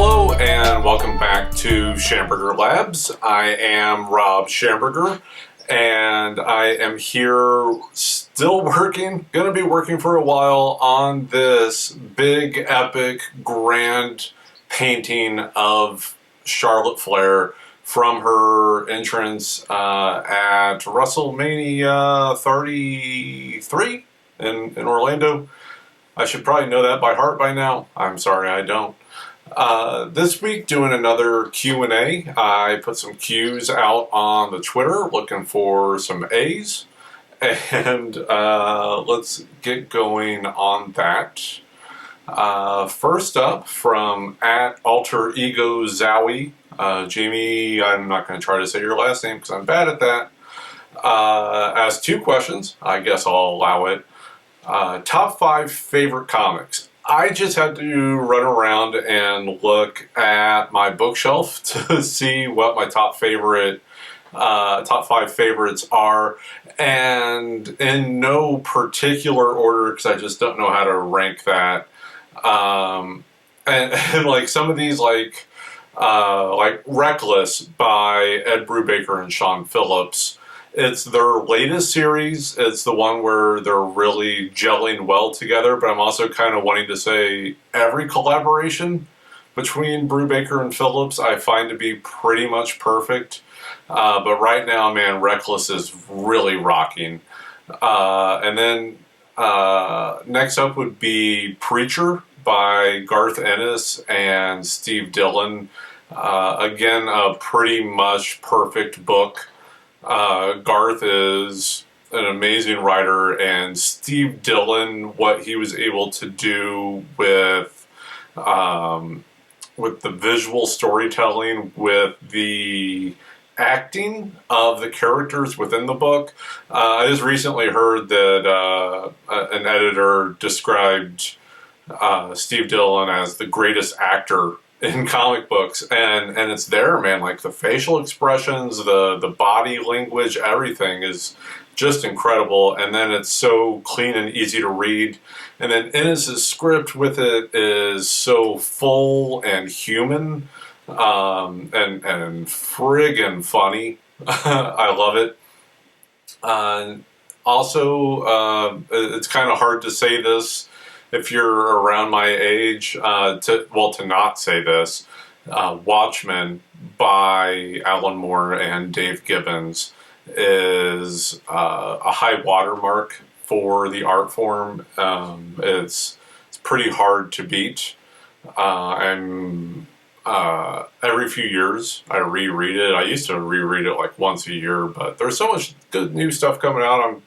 Hello and welcome back to Schamberger Labs. I am Rob Schamberger and I am here still working, going to be working for a while on this big, epic, grand painting of Charlotte Flair from her entrance at WrestleMania 33 in Orlando. I should probably know that by heart by now. I'm sorry, I don't. This week, doing another Q&A. I put some Q's out on the Twitter looking for some A's. And let's get going on that. First up, from at Alter Ego Zowie. Jamie, I'm not going to try to say your last name because I'm bad at that. Asked two questions. I guess I'll allow it. Top 5 favorite comics. I just had to run around and look at my bookshelf to see what my top 5 favorites are, and in no particular order because I just don't know how to rank that. And like some of these, like Reckless by Ed Brubaker and Sean Phillips. It's their latest series. It's the one where they're really gelling well together, but I'm also kind of wanting to say every collaboration between Brubaker and Phillips I find to be pretty much perfect. But right now, man, Reckless is really rocking. And then next up would be Preacher by Garth Ennis and Steve Dillon. Again, a pretty much perfect book. Garth is an amazing writer, and Steve Dillon, what he was able to do with the visual storytelling, with the acting of the characters within the book. I just recently heard that an editor described Steve Dillon as the greatest actor in comic books, and it's there, man. Like the facial expressions, the body language, everything is just incredible. And then it's so clean and easy to read. And then Ennis's script with it is so full and human, and friggin' funny. I love it. Also, it's kind of hard to say this if you're around my age, to not say this. Watchmen by Alan Moore and Dave Gibbons is a high watermark for the art form. It's pretty hard to beat. Every few years I reread it. I used to reread it like once a year, but there's so much good new stuff coming out. I'm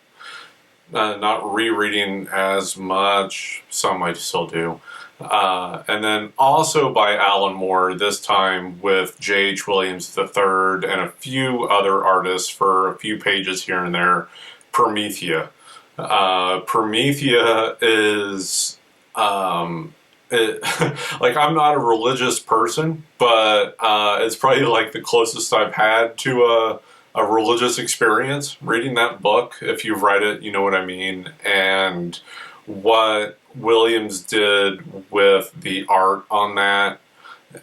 not rereading as much. Some I still do. And then also by Alan Moore, this time with J.H. Williams III and a few other artists for a few pages here and there, Promethea. Promethea is... like, I'm not a religious person, but it's probably like the closest I've had to a religious experience reading that book. If you've read it, you know what I mean. And what Williams did with the art on that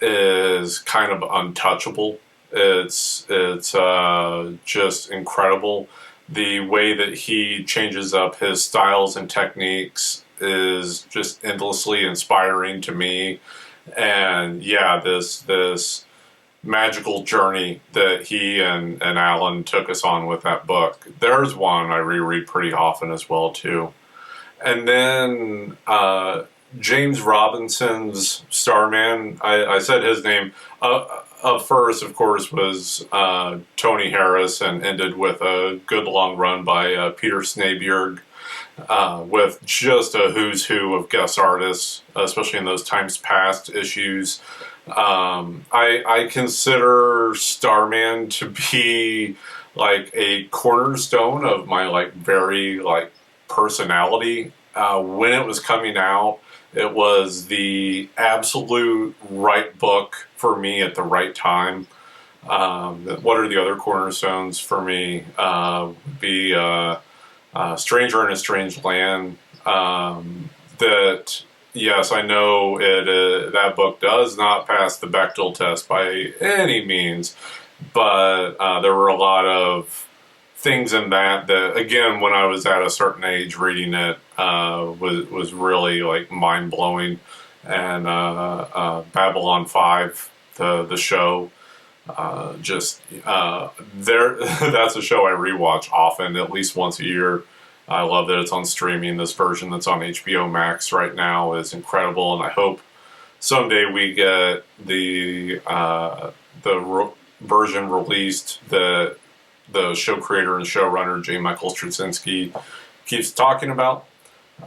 is kind of untouchable. It's just incredible. The way that he changes up his styles and techniques is just endlessly inspiring to me. And yeah, this magical journey that he and Alan took us on with that book. There's one I reread pretty often as well too. And then James Robinson's Starman, I said his name up first, of course, was Tony Harris, and ended with a good long run by Peter Snabjerg, with just a who's who of guest artists, especially in those times past issues. I consider Starman to be like a cornerstone of my like very like personality. When it was coming out, it was the absolute right book for me at the right time. What are the other cornerstones for me? Would be Stranger in a Strange Land. That yes, I know that book does not pass the Bechdel test by any means, but there were a lot of things in that again, when I was at a certain age reading it, was really like mind blowing. And Babylon 5, the show, just there that's a show I rewatch often, at least once a year. I love that it's on streaming. This version that's on HBO Max right now is incredible, and I hope someday we get the version released that the show creator and showrunner J. Michael Straczynski keeps talking about.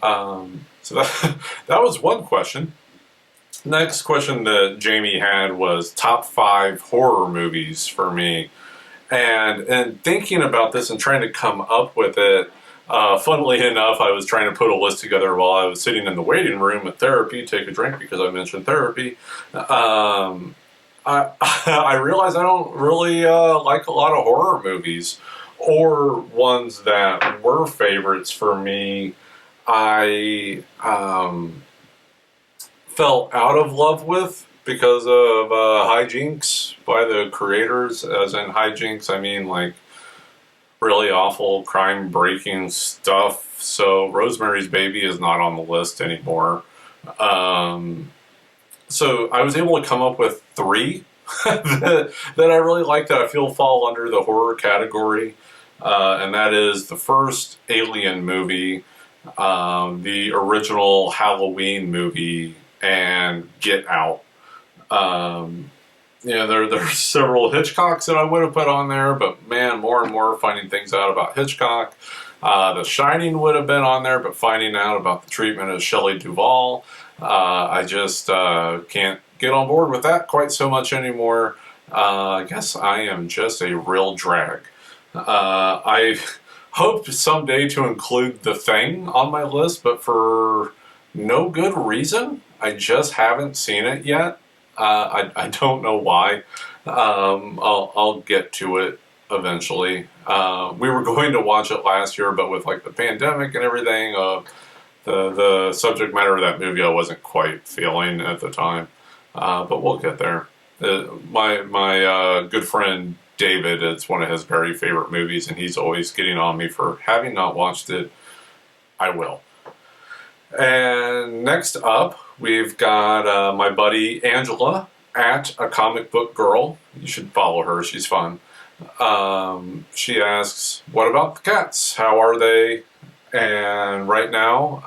So that was one question. Next question that Jamie had was top 5 horror movies for me. And thinking about this and trying to come up with it, funnily enough, I was trying to put a list together while I was sitting in the waiting room at therapy, take a drink because I mentioned therapy. I realized I don't really like a lot of horror movies, or ones that were favorites for me. I fell out of love with because of hijinks by the creators. As in hijinks, I mean like really awful crime breaking stuff. So Rosemary's Baby is not on the list anymore. So I was able to come up with 3 that I really like that I feel fall under the horror category. And that is the first Alien movie, the original Halloween movie, and Get Out. There's several Hitchcocks that I would have put on there, but man, more and more finding things out about Hitchcock. The Shining would have been on there, but finding out about the treatment of Shelley Duvall, I just can't get on board with that quite so much anymore. I guess I am just a real drag. I hope someday to include The Thing on my list, but for no good reason. I just haven't seen it yet. I don't know why. I'll get to it eventually. We were going to watch it last year, but with like the pandemic and everything, the subject matter of that movie I wasn't quite feeling at the time. But we'll get there. My good friend David, it's one of his very favorite movies, and he's always getting on me for having not watched it. I will. And next up, we've got my buddy Angela at A Comic Book Girl. You should follow her. She's fun. She asks, what about the cats? How are they? And right now,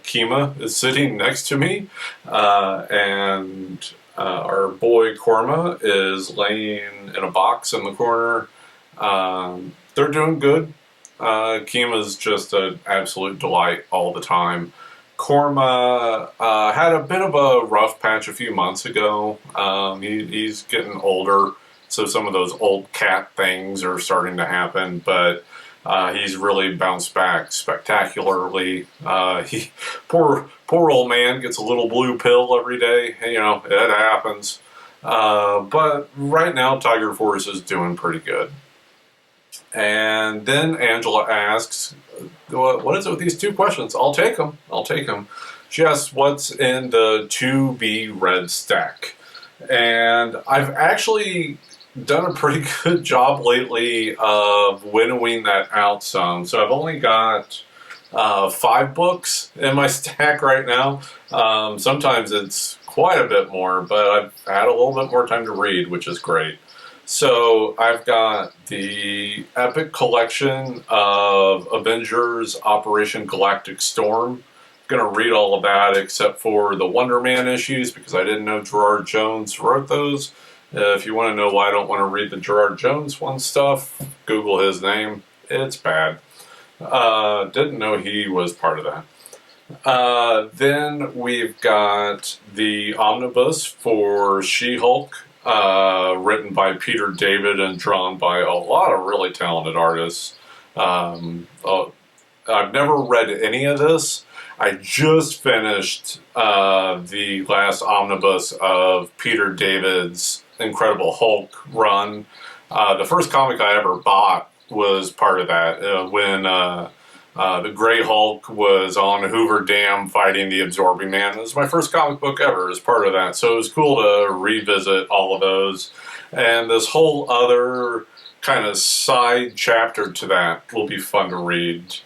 Kima is sitting next to me, and our boy Korma is laying in a box in the corner. They're doing good. Kima's just an absolute delight all the time. Korma had a bit of a rough patch a few months ago. He's getting older, so some of those old cat things are starting to happen, but he's really bounced back spectacularly. Poor old man gets a little blue pill every day. You know, it happens. But right now, Tiger Force is doing pretty good. And then Angela asks, what is it with these 2 questions? I'll take them. She asks, what's in the to be read stack? And I've actually done a pretty good job lately of winnowing that out some. So I've only got 5 books in my stack right now. Sometimes it's quite a bit more, but I've had a little bit more time to read, which is great. So I've got the Epic Collection of Avengers Operation Galactic Storm. I'm going to read all of that except for the Wonder Man issues because I didn't know Gerard Jones wrote those. If you want to know why I don't want to read the Gerard Jones one stuff, Google his name. It's bad. Didn't know he was part of that. Then we've got the omnibus for She-Hulk, written by Peter David and drawn by a lot of really talented artists. I've never read any of this. I just finished the last omnibus of Peter David's Incredible Hulk run. The first comic I ever bought was part of that. When The Grey Hulk was on Hoover Dam fighting the Absorbing Man. It was my first comic book ever as part of that. So it was cool to revisit all of those. And this whole other kind of side chapter to that will be fun to read.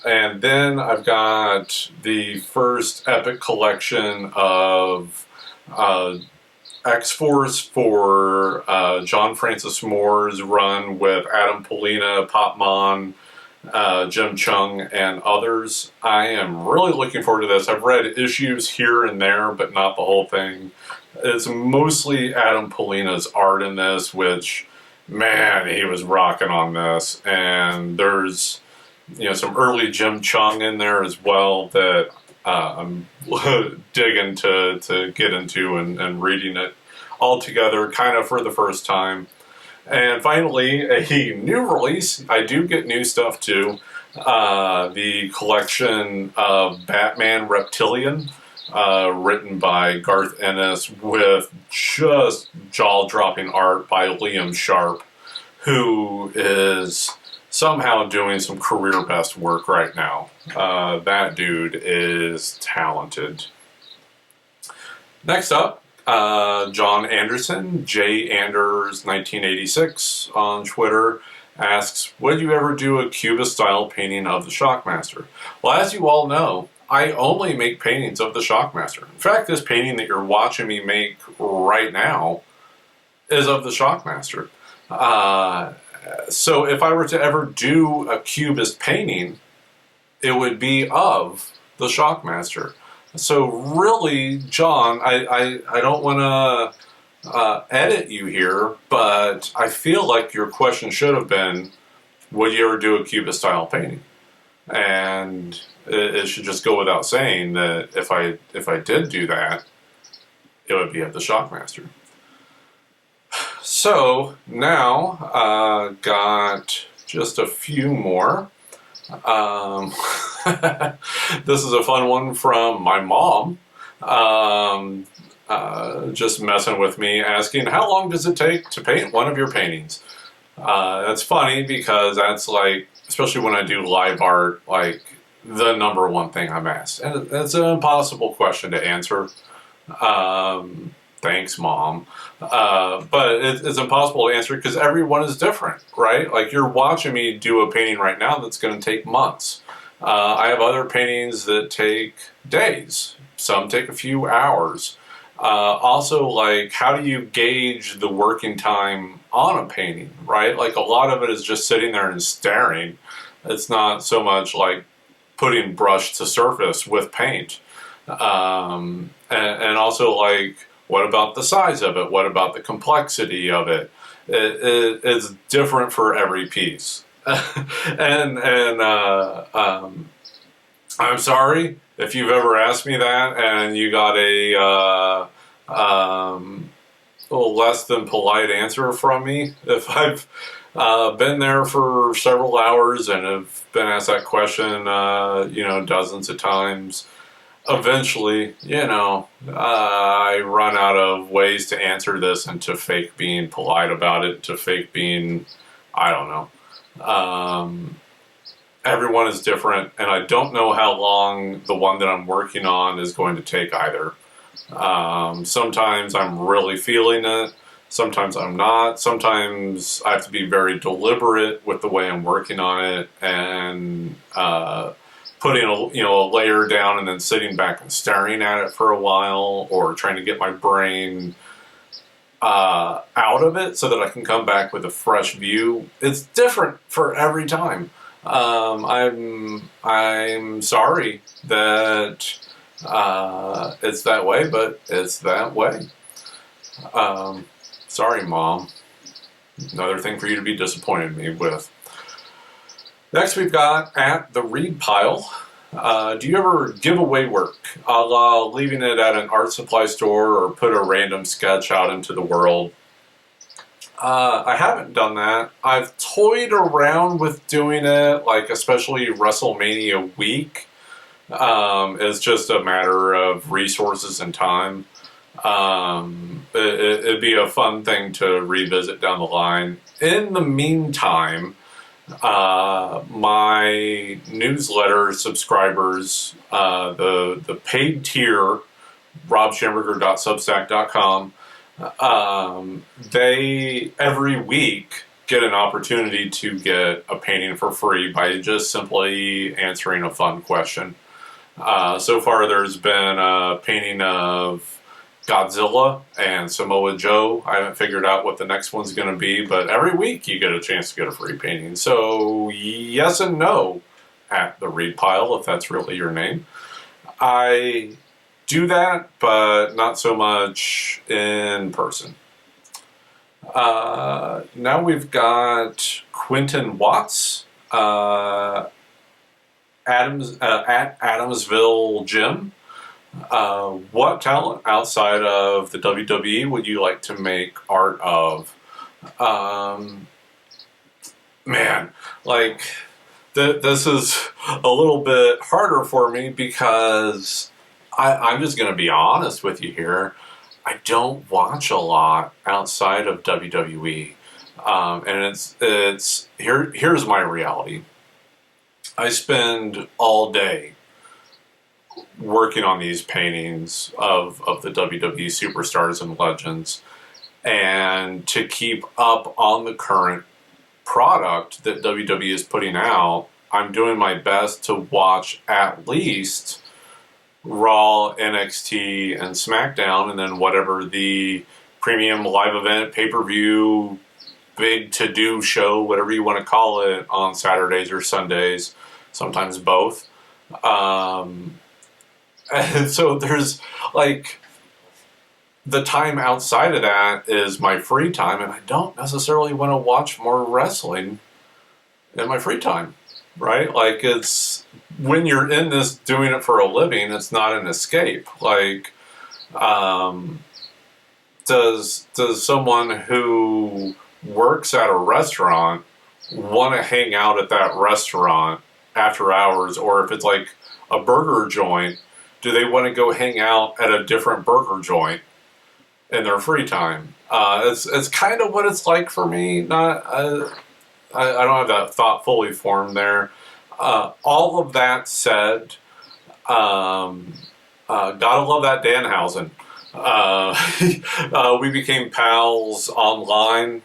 And then I've got the first epic collection of X-Force for John Francis Moore's run with Adam Polina, Popmon, Jim Chung, and others. I am really looking forward to this. I've read issues here and there, but not the whole thing. It's mostly Adam Polina's art in this, which, man, he was rocking on this. And there's, some early Jim Chung in there as well that I'm digging to get into and reading it all together kind of for the first time. And finally, a new release. I do get new stuff too. The collection of Batman Reptilian, written by Garth Ennis with just jaw-dropping art by Liam Sharp, who is somehow doing some career best work right now. That dude is talented. Next up, John Anderson, J. Anders 1986 on Twitter, asks, would you ever do a Cubist-style painting of the Shockmaster? Well, as you all know, I only make paintings of the Shockmaster. In fact, this painting that you're watching me make right now is of the Shockmaster. So if I were to ever do a Cubist painting, it would be of the Shockmaster. So really, John, I don't want to edit you here, but I feel like your question should have been, would you ever do a Cubist-style painting? And it should just go without saying that if I did do that, it would be of the Shockmaster. So now, got just a few more. This is a fun one from my mom, just messing with me, asking, how long does it take to paint one of your paintings? That's funny because that's like, especially when I do live art, like the number one thing I'm asked. And it's an impossible question to answer. Thanks, Mom. But it's impossible to answer because everyone is different, right? Like you're watching me do a painting right now that's going to take months. I have other paintings that take days. Some take a few hours. Also, like, how do you gauge the working time on a painting, right? Like a lot of it is just sitting there and staring. It's not so much like putting brush to surface with paint. And also, like, what about the size of it? What about the complexity of it? It's different for every piece. and I'm sorry if you've ever asked me that and you got a little less than polite answer from me. If I've been there for several hours and have been asked that question, dozens of times, eventually, I run out of ways to answer this and to fake being polite about it, to fake being, I don't know. Everyone is different, and I don't know how long the one that I'm working on is going to take either. Sometimes I'm really feeling it. Sometimes I'm not. Sometimes I have to be very deliberate with the way I'm working on it and putting a layer down and then sitting back and staring at it for a while, or trying to get my brain out of it so that I can come back with a fresh view. It's different for every time. I'm sorry that it's that way, but it's that way. Sorry, Mom. Another thing for you to be disappointed in me with. Next, we've got at the Read Pile. Do you ever give away work, a la leaving it at an art supply store or put a random sketch out into the world? I haven't done that. I've toyed around with doing it, like especially WrestleMania week. It's just a matter of resources and time. It'd be a fun thing to revisit down the line. In the meantime, My newsletter subscribers, the paid tier, robschamberger.substack.com, they every week get an opportunity to get a painting for free by just simply answering a fun question. So far, there's been a painting of Godzilla and Samoa Joe. I haven't figured out what the next one's going to be, but every week you get a chance to get a free painting. So, yes and no at the read pile, if that's really your name. I do that, but not so much in person. Now we've got Quentin Watts, at Adamsville Gym. What talent outside of the WWE would you like to make art of? Man, like, this is a little bit harder for me because I'm just going to be honest with you here. I don't watch a lot outside of WWE. And here's my reality. I spend all day working on these paintings of the WWE superstars and legends, and to keep up on the current product that WWE is putting out, I'm doing my best to watch at least Raw, NXT, and SmackDown, and then whatever the premium live event, pay-per-view, big to-do show, whatever you want to call it, on Saturdays or Sundays, sometimes both. And so there's, like, the time outside of that is my free time, and I don't necessarily want to watch more wrestling in my free time, right? Like, it's, when you're in this doing it for a living, it's not an escape. Like, does someone who works at a restaurant want to hang out at that restaurant after hours? Or if it's like a burger joint, do they want to go hang out at a different burger joint in their free time? It's kind of what it's like for me. I don't have that thought fully formed there. All of that said, gotta love that Danhausen. We became pals online.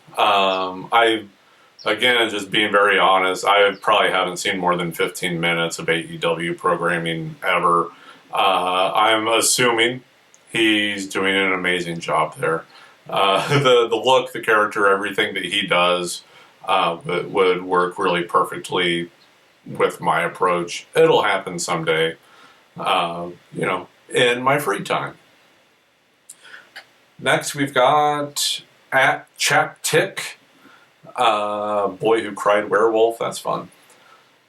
Again, just being very honest, I probably haven't seen more than 15 minutes of AEW programming ever. I'm assuming he's doing an amazing job there. The look, the character, everything that he does would work really perfectly with my approach. It'll happen someday, in my free time. Next, we've got at Chaptick, Boy Who Cried Werewolf. That's fun.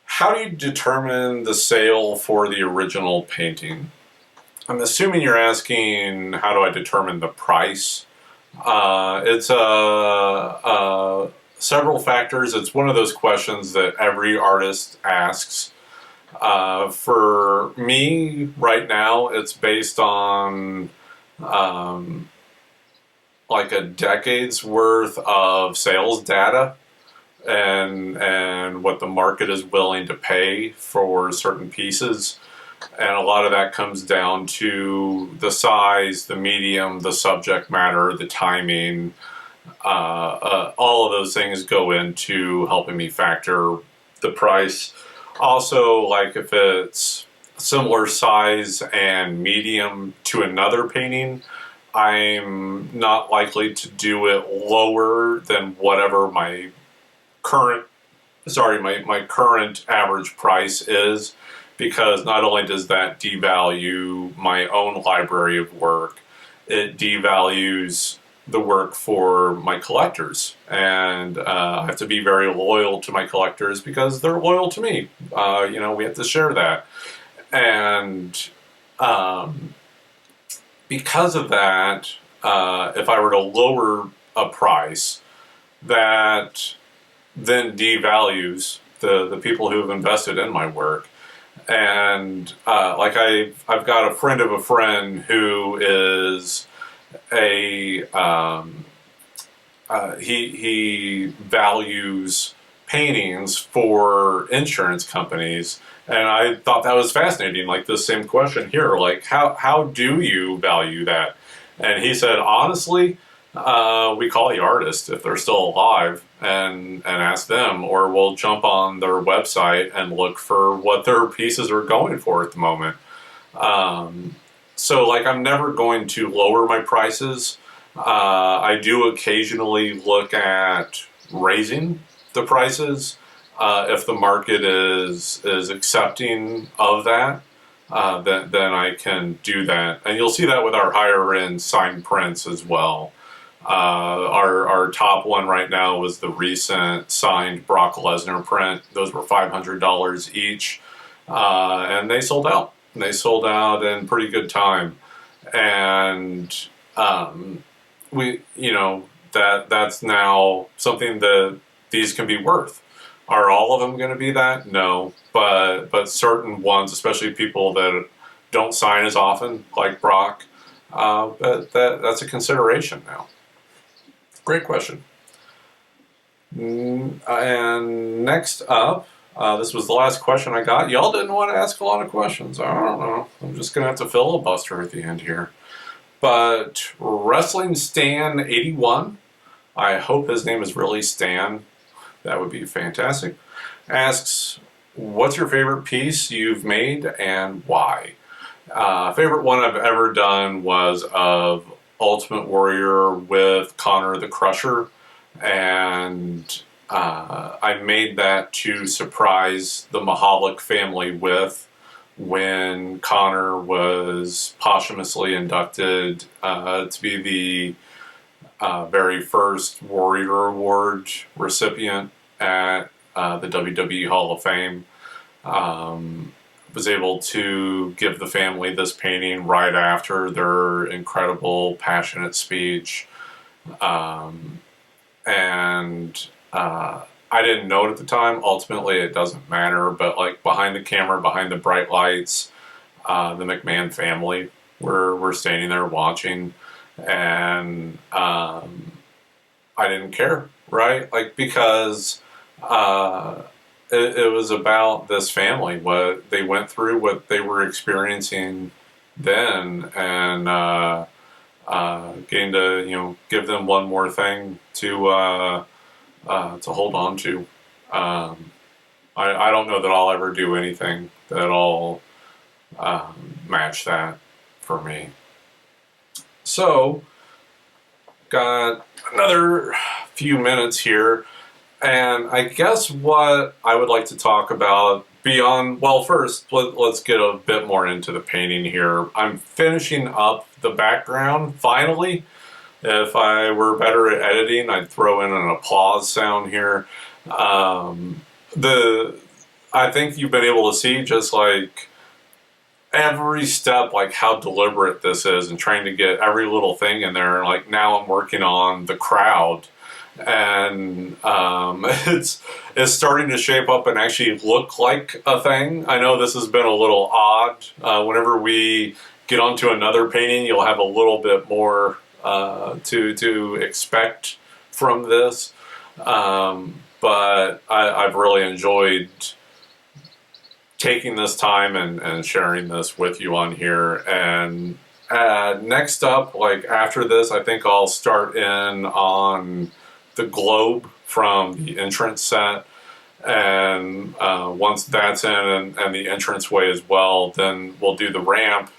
How do you determine the sale for the original painting? I'm assuming you're asking, how do I determine the price? It's several factors. It's one of those questions that every artist asks. For me, right now, it's based on like a decade's worth of sales data and what the market is willing to pay for certain pieces. And a lot of that comes down to the size, the medium, the subject matter, the timing. All of those things go into helping me factor the price. Also, like, if it's similar size and medium to another painting, I'm not likely to do it lower than whatever my current average price is, because not only does that devalue my own library of work, it devalues the work for my collectors. And I have to be very loyal to my collectors because they're loyal to me. We have to share that. And because of that, if I were to lower a price, that then devalues the people who have invested in my work. And like I've got a friend of a friend who is he values paintings for insurance companies. And I thought that was fascinating. Like the same question here, like how do you value that? And he said, honestly, we call the artist if they're still alive and ask them, or we'll jump on their website and look for what their pieces are going for at the moment. So like I'm never going to lower my prices. I do occasionally look at raising the prices if the market is accepting of that. Then I can do that, and you'll see that with our higher end signed prints as well. Our top one right now was the recent signed Brock Lesnar print. Those were $500 each, and they sold out. They sold out in pretty good time, and that's now something that these can be worth. Are all of them going to be that? No, but certain ones, especially people that don't sign as often, like Brock, that's a consideration now. Great question. And next up, this was the last question I got. Y'all didn't want to ask a lot of questions. I don't know. I'm just going to have to filibuster at the end here. But Wrestling Stan 81, I hope his name is really Stan. That would be fantastic. Asks, what's your favorite piece you've made and why? Favorite one I've ever done was of Ultimate Warrior with Connor the Crusher. And I made that to surprise the Mahalik family with when Connor was posthumously inducted to be the very first Warrior Award recipient at the WWE Hall of Fame. Was able to give the family this painting right after their incredible, passionate speech. I didn't know it at the time. Ultimately, it doesn't matter. But like behind the camera, behind the bright lights, the McMahon family were standing there watching, and I didn't care, right? Like because it was about this family, what they went through, what they were experiencing then, and getting to give them one more thing to hold on to. I don't know that I'll ever do anything that'll match that for me. So, got another few minutes here, and I guess what I would like to talk about beyond, well, first, let's get a bit more into the painting here. I'm finishing up the background, finally. If I were better at editing, I'd throw in an applause sound here. I think you've been able to see just like every step, like how deliberate this is, and trying to get every little thing in there. Like now I'm working on the crowd, and it's starting to shape up and actually look like a thing. I know this has been a little odd. Whenever we get onto another painting, you'll have a little bit more to expect from this, but I've really enjoyed taking this time and sharing this with you on here. And next up, like after this, I think I'll start in on the globe from the entrance set, and once that's in and the entranceway as well, then we'll do the ramp.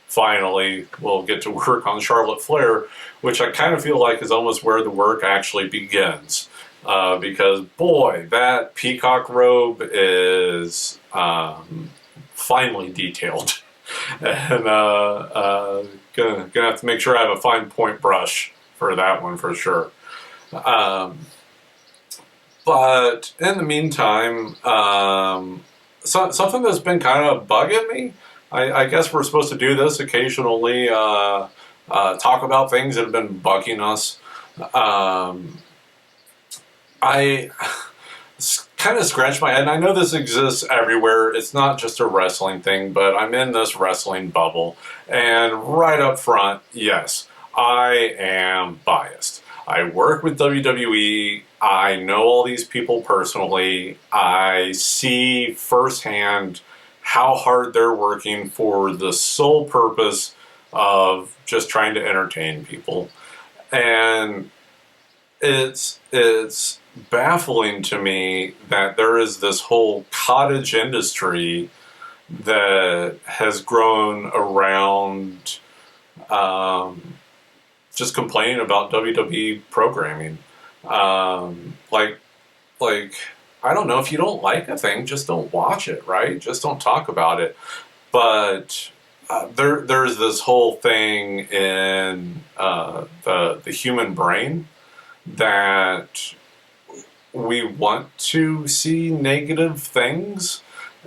Finally, we'll get to work on Charlotte Flair, which I kind of feel like is almost where the work actually begins. Because, boy, that peacock robe is finely detailed. And gonna have to make sure I have a fine point brush for that one for sure. But in the meantime, something that's been kind of bugging me, I guess we're supposed to do this occasionally, talk about things that have been bugging us. I kind of scratched my head, and I know this exists everywhere. It's not just a wrestling thing, but I'm in this wrestling bubble. And right up front, yes, I am biased. I work with WWE. I know all these people personally. I see firsthand how hard they're working for the sole purpose of just trying to entertain people. And it's baffling to me that there is this whole cottage industry that has grown around just complaining about WWE programming. Like I don't know, if you don't like a thing, just don't watch it, right? Just don't talk about it. But there's this whole thing in the human brain that we want to see negative things.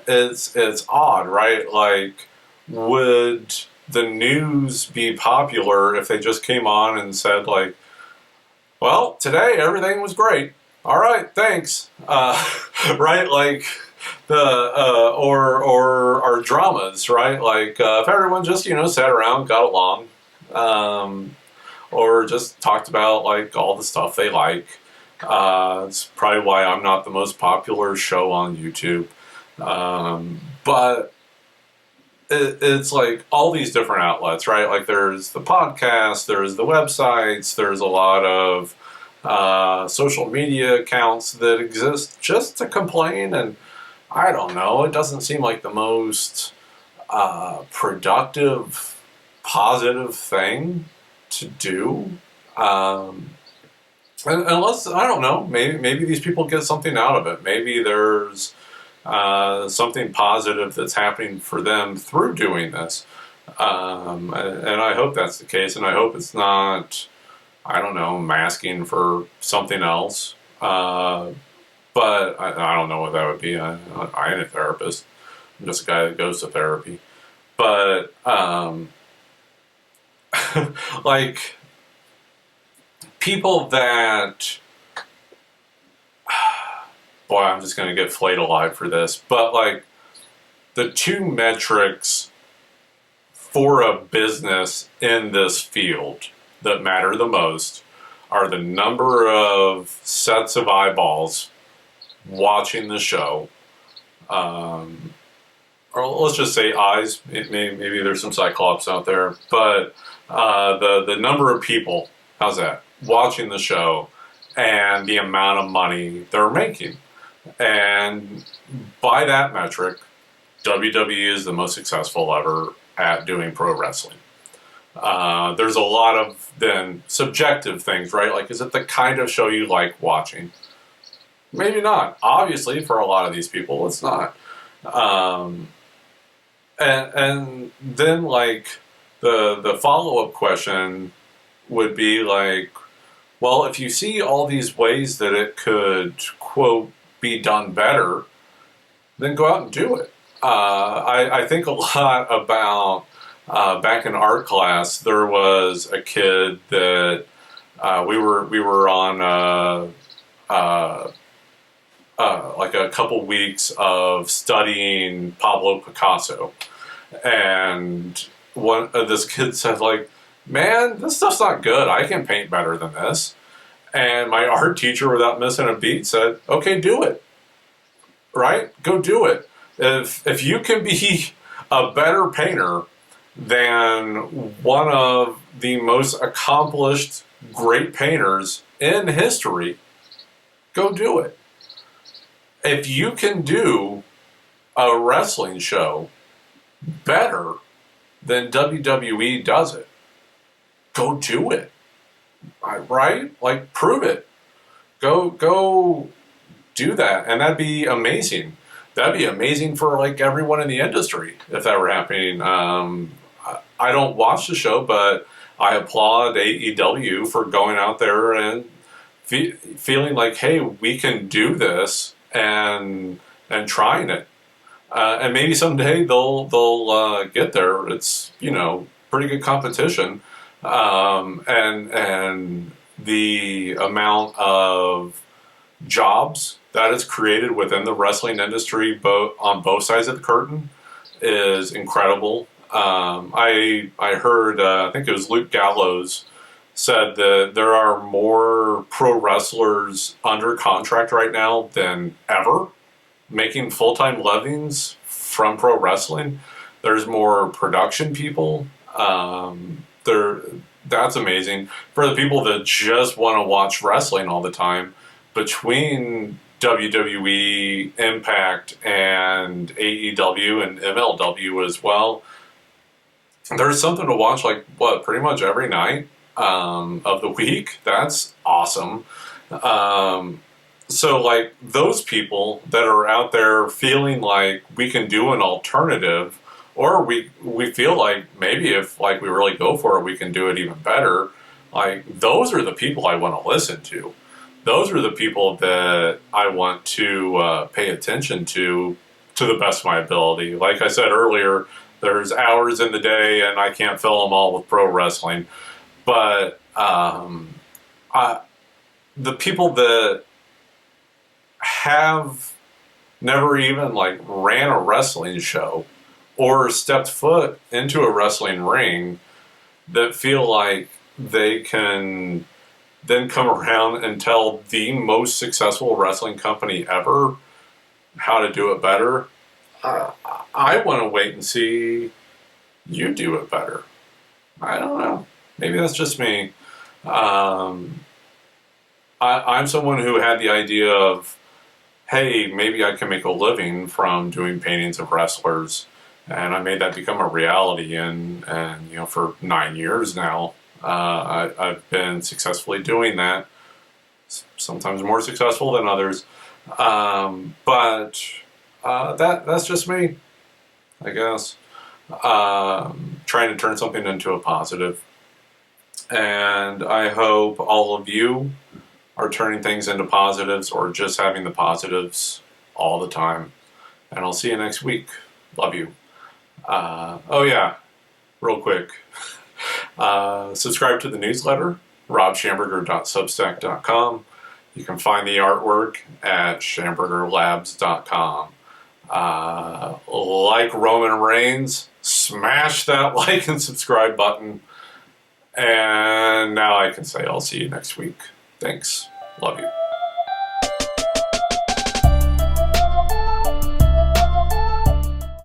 It's odd, right? Like, would the news be popular if they just came on and said, like, well, today everything was great. All right, thanks. Right? Like or our dramas, right? Like if everyone just sat around, got along, or just talked about like all the stuff they like. It's probably why I'm not the most popular show on YouTube. But it's like all these different outlets, right? Like there's the podcast, there's the websites, there's a lot of social media accounts that exist just to complain. And I don't know, it doesn't seem like the most productive, positive thing to do. And unless, I don't know, maybe these people get something out of it. Maybe there's something positive that's happening for them through doing this. And I hope that's the case, and I hope it's not, I don't know, masking for something else. But I don't know what that would be. I ain't a therapist. I'm just a guy that goes to therapy. But, like, people that, boy, I'm just going to get flayed alive for this, but like the two metrics for a business in this field that matter the most are the number of sets of eyeballs watching the show, or let's just say eyes. Maybe there's some cyclops out there, but the number of people, how's that, watching the show, and the amount of money they're making. And by that metric, WWE is the most successful ever at doing pro wrestling. There's a lot of then subjective things, right? Like, is it the kind of show you like watching? Maybe not. Obviously, for a lot of these people, it's not. And then, like, the follow-up question would be like, well, if you see all these ways that it could, quote, be done better, then go out and do it. I think a lot about, back in art class, there was a kid that we were on like a couple weeks of studying Pablo Picasso, and this kid said, like, man, this stuff's not good. I can paint better than this. And my art teacher, without missing a beat, said, okay, do it. Right? Go do it. If you can be a better painter than one of the most accomplished great painters in history, go do it. If you can do a wrestling show better than WWE does it, go do it. Right? Like, prove it. Go do that. And that'd be amazing. That'd be amazing for, like, everyone in the industry if that were happening. I don't watch the show, but I applaud AEW for going out there and feeling like, hey, we can do this, and trying it. And maybe someday they'll get there. It's, pretty good competition. And the amount of jobs that is created within the wrestling industry, on both sides of the curtain, is incredible. I heard, I think it was Luke Gallows said that there are more pro wrestlers under contract right now than ever, making full-time livings from pro wrestling. There's more production people. That's amazing. For the people that just want to watch wrestling all the time, between WWE, Impact, and AEW and MLW as well, there's something to watch like, what, pretty much every night of the week. That's awesome. So like those people that are out there feeling like we can do an alternative, or we feel like maybe if like we really go for it, we can do it even better. Like those are the people I want to listen to. Those are the people that I want to pay attention to the best of my ability. Like I said earlier, there's hours in the day and I can't fill them all with pro wrestling. But the people that have never even like ran a wrestling show or stepped foot into a wrestling ring, that feel like they can then come around and tell the most successful wrestling company ever how to do it better. I want to wait and see you do it better. I don't know. Maybe that's just me. I'm someone who had the idea of, hey, maybe I can make a living from doing paintings of wrestlers. And I made that become a reality. And you know, for 9 years now, I've been successfully doing that. Sometimes more successful than others. But that's just me, I guess. Trying to turn something into a positive. And I hope all of you are turning things into positives, or just having the positives all the time. And I'll see you next week. Love you. Oh yeah, real quick. Subscribe to the newsletter, robschamberger.substack.com. You can find the artwork at schambergerlabs.com. Like Roman Reigns, smash that like and subscribe button. And now I can say I'll see you next week. Thanks. Love you.